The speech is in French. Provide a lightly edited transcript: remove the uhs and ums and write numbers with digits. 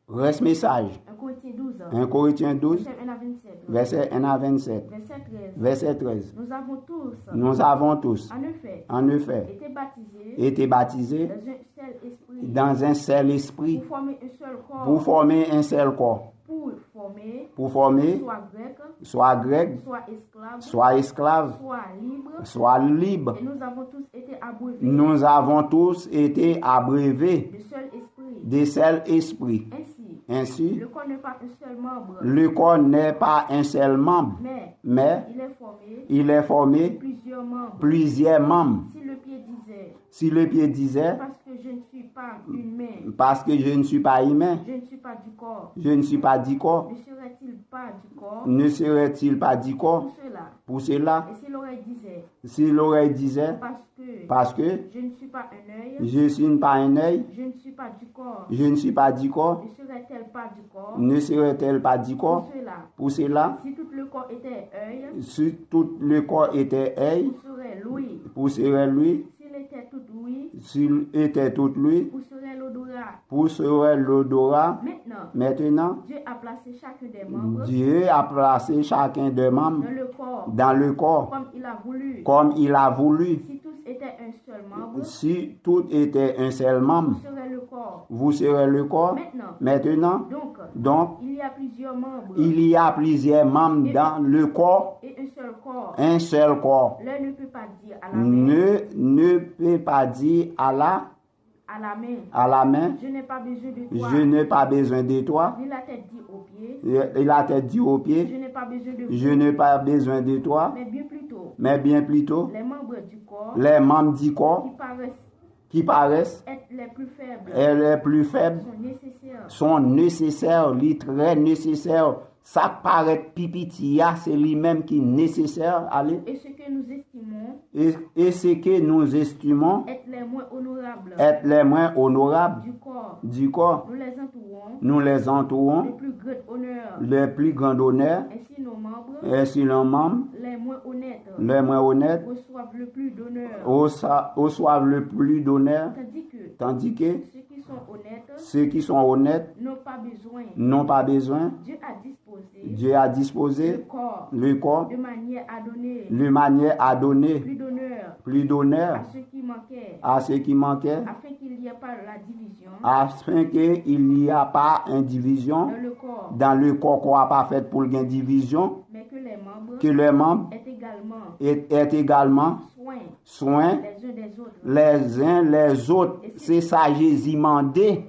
Reste message. 1 Corinthiens 12, verset 1 à 27. Verset 13. Nous avons tous, en effet, été baptisés dans un seul esprit pour former un seul corps. Pour former, soit grec, soit esclave, soit libre. Nous avons tous été abreuvés des seuls esprits. Ainsi, le corps n'est pas un seul membre, mais il est formé plusieurs membres. Si le pied disait, parce que je ne suis pas humain, je ne suis pas du corps, ne serait-il pas du corps? Pour cela, si l'oreille disait, parce que je ne suis pas un œil, je ne suis pas du corps, ne serait-elle pas du corps? Pour cela, si tout le corps était œil, pour serait lui, s'il était tout lui, pour serait l'odorat. Maintenant, Dieu a placé chacun des membres dans le corps comme il a voulu. Si tout était un seul membre, vous serez le corps. Maintenant, donc, il y a plusieurs membres dans le corps. Un seul corps. Ne peut pas dire à la main, je n'ai pas besoin de toi. Il a dit au pied, je n'ai pas besoin de toi. Mais bien plutôt, les membres du corps qui paraissent être les plus faibles sont nécessaires, très nécessaires. Ça paraît pipitia, c'est lui-même qui est nécessaire. Allez. Et ce que nous estimons être les moins honorables du corps. Nous les entourons le plus grand honneur. Ainsi nos membres les moins honnêtes reçoivent le plus d'honneur. Tandis que ceux qui sont honnêtes n'ont pas besoin. Dieu a disposé le corps de manière à donner plus d'honneur à ceux qui manquaient, afin qu'il n'y a pas une division dans le corps qu'on n'a pas fait pour une division, que les membres aient également soin les uns les autres. C'est ça Jésus mandé.